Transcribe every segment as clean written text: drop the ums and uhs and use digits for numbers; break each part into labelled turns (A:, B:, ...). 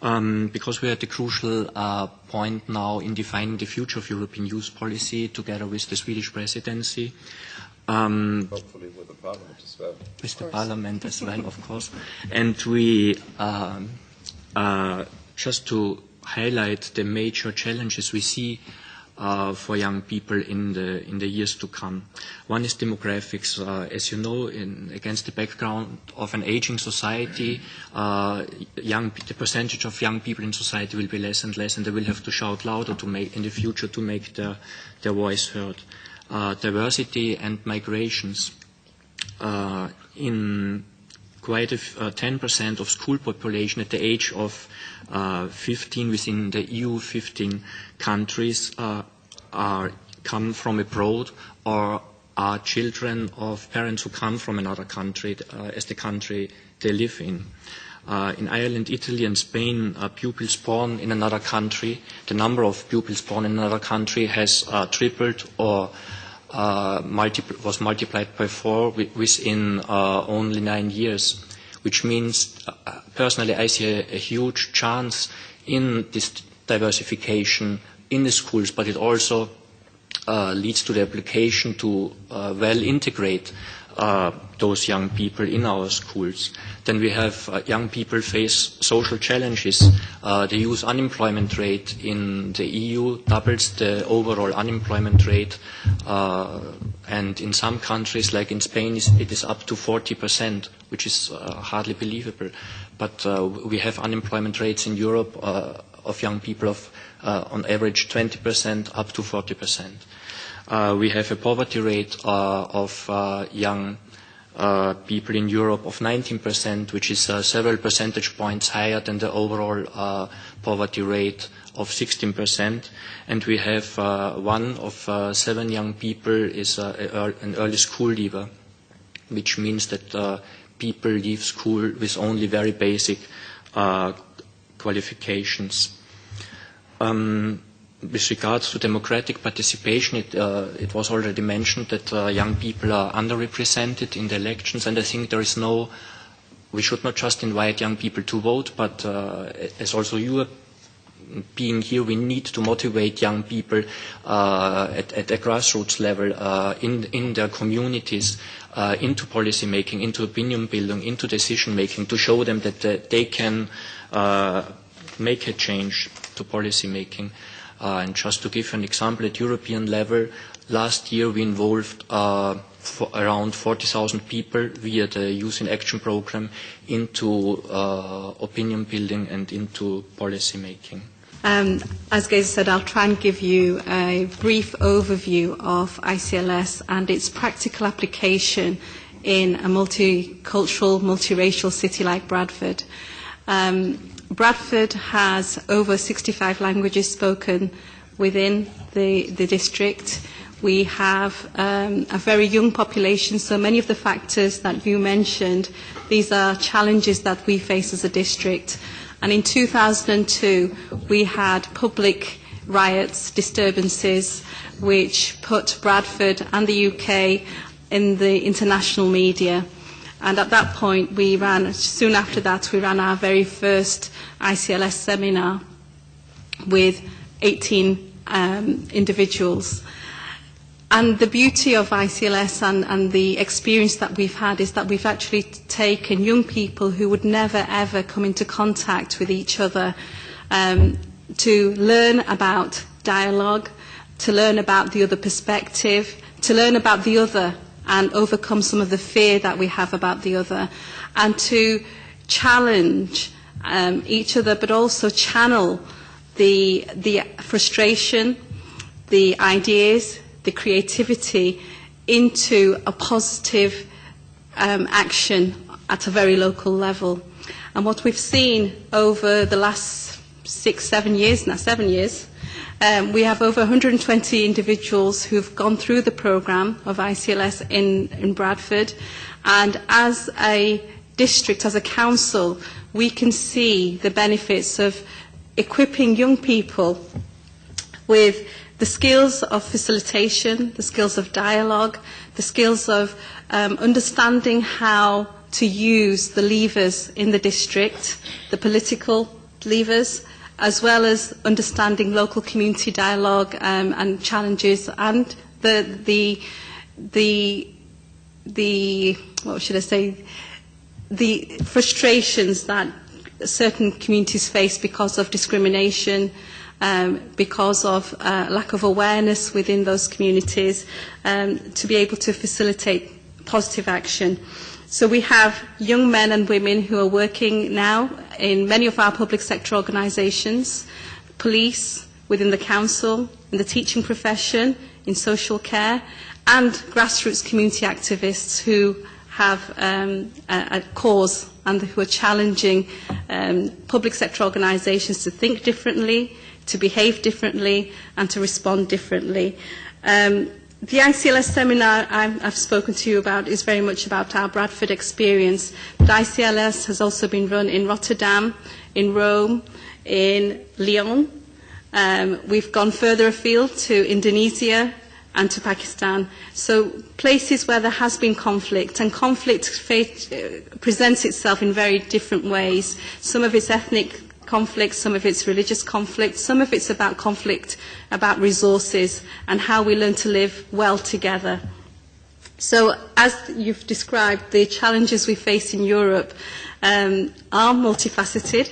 A: because we're at the crucial point now in defining the future of European youth policy together with the Swedish presidency.
B: Hopefully with the Parliament as well.
A: With the Parliament as well, of course. And we, just to highlight the major challenges we see for young people in the years to come. One is demographics. As you know, against the background of an aging society, the percentage of young people in society will be less and less, and they will have to shout louder in the future to make their voice heard. Diversity and migrations. In quite 10% of school population at the age of 15 within the EU 15 countries come from abroad or are children of parents who come from another country as the country they live in. In Ireland, Italy and Spain, pupils born in another country, the number of pupils born in another country has tripled or was multiplied by 4 within only 9 years, which means, personally, I see a huge chance in this diversification in the schools, but it also leads to the application to well integrate those young people in our schools. Then we have young people face social challenges. The youth unemployment rate in the EU doubles the overall unemployment rate, and in some countries, like in Spain, it is up to 40%, which is hardly believable. But we have unemployment rates in Europe of young people of, on average, 20% up to 40%. We have a poverty rate of young people in Europe of 19%, which is several percentage points higher than the overall poverty rate of 16%. And we have 1 of 7 young people is an early school leaver, which means that people leave school with only very basic qualifications. With regards to democratic participation, it was already mentioned that young people are underrepresented in the elections, and I think we should not just invite young people to vote, but as also you are being here, we need to motivate young people at a grassroots level in their communities into policy making, into opinion building, into decision making, to show them that they can make a change to policy making. And just to give an example, at European level, last year we involved around 40,000 people via the Youth in Action program into opinion building and into policy making.
C: As Geza said, I'll try and give you a brief overview of ICLS and its practical application in a multicultural, multiracial city like Bradford. Bradford has over 65 languages spoken within the district. We have a very young population, so many of the factors that you mentioned, these are challenges that we face as a district. And in 2002, we had public riots, disturbances, which put Bradford and the UK in the international media. And at that point, soon after that, we ran our very first ICLS seminar with 18 individuals. And the beauty of ICLS and the experience that we've had is that we've actually taken young people who would never, ever come into contact with each other to learn about dialogue, to learn about the other perspective, to learn about the other and overcome some of the fear that we have about the other, and to challenge each other, but also channel the frustration, the ideas, the creativity into a positive action at a very local level. And what we've seen over the last 7 years, we have over 120 individuals who've gone through the programme of ICLS in Bradford, and as a district, as a council, we can see the benefits of equipping young people with the skills of facilitation, the skills of dialogue, the skills of understanding how to use the levers in the district, the political levers, as well as understanding local community dialogue and challenges, and the what should I say, the frustrations that certain communities face because of discrimination, because of lack of awareness within those communities, to be able to facilitate positive action. So we have young men and women who are working now in many of our public sector organisations, police, within the council, in the teaching profession, in social care, and grassroots community activists who have a cause and who are challenging public sector organisations to think differently, to behave differently, and to respond differently. The ICLS seminar I've spoken to you about is very much about our Bradford experience, but ICLS has also been run in Rotterdam, in Rome, in Lyon. We've gone further afield to Indonesia and to Pakistan. So places where there has been conflict, and conflict presents itself in very different ways. Some of it's ethnic conflict, some of it's religious conflict, some of it's about conflict about resources and how we learn to live well together. So as you've described, the challenges we face in Europe are multifaceted.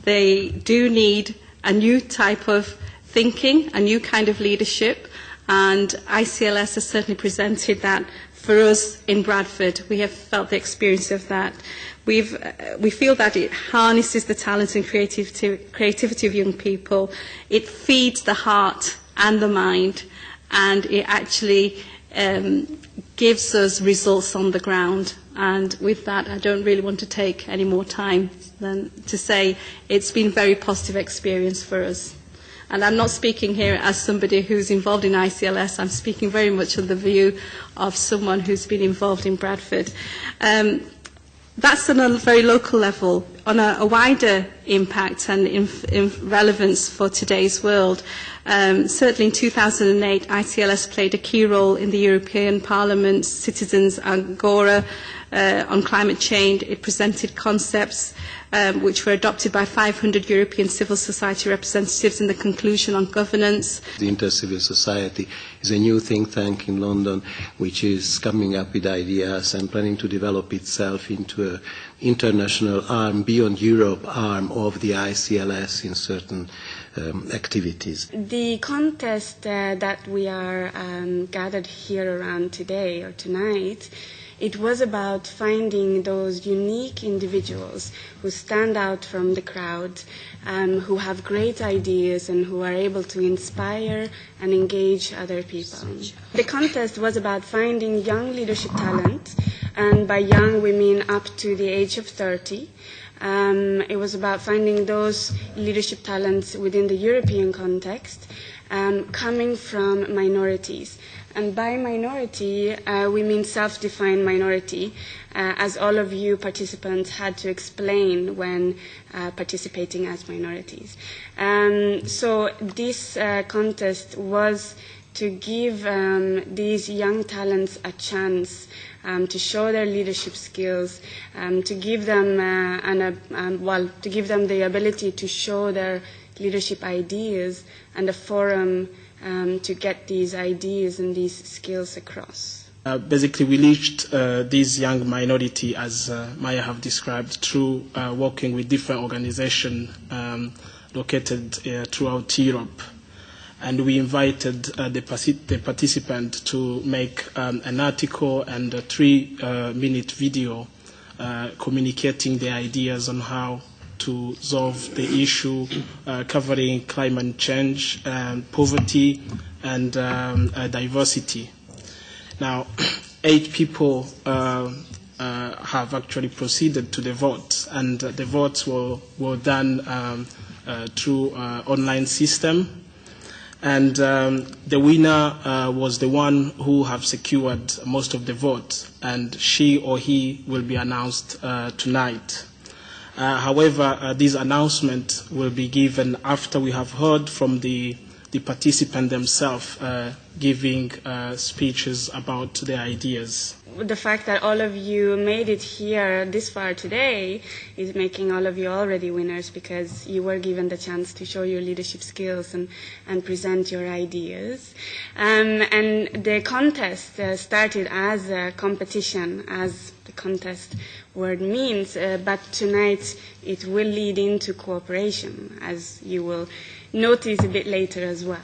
C: They do need a new type of thinking, a new kind of leadership, and ICLS has certainly presented that for us in Bradford. We have felt the experience of that. We feel that it harnesses the talent and creativity of young people. It feeds the heart and the mind, and it actually gives us results on the ground. And with that, I don't really want to take any more time than to say it's been a very positive experience for us. And I'm not speaking here as somebody who's involved in ICLS. I'm speaking very much on the view of someone who's been involved in Bradford. That's on a very local level. On a wider impact and in relevance for today's world, certainly in 2008, ICLS played a key role in the European Parliament's Citizens' Agora on climate change. It presented concepts which were adopted by 500 European civil society representatives in the conclusion on governance.
D: The Inter-Civil Society is a new think tank in London which is coming up with ideas and planning to develop itself into an international arm, beyond Europe arm of the ICLS in certain activities.
E: The contest that we are gathered here around today or tonight, it was about finding those unique individuals who stand out from the crowd, who have great ideas and who are able to inspire and engage other people. The contest was about finding young leadership talent, and by young we mean up to the age of 30. It was about finding those leadership talents within the European context, coming from minorities. And by minority, we mean self-defined minority, as all of you participants had to explain when participating as minorities. So this contest was to give these young talents a chance to show their leadership skills, to give them to give them the ability to show their leadership ideas and a forum to get these ideas and these skills across.
F: Basically, we reached this young minority, as Maya have described, through working with different organizations located throughout Europe. And we invited the participant to make an article and a 3-minute video communicating their ideas on how to solve the issue covering climate change, poverty, and diversity. Now, 8 people have actually proceeded to the vote, and the votes were done through an online system. And the winner was the one who have secured most of the votes, and she or he will be announced tonight. However, this announcement will be given after we have heard from the participant themselves giving speeches about their ideas.
E: The fact that all of you made it here this far today is making all of you already winners, because you were given the chance to show your leadership skills and present your ideas. And the contest started as a competition, as the contest word means, but tonight it will lead into cooperation, as you will notice a bit later as well.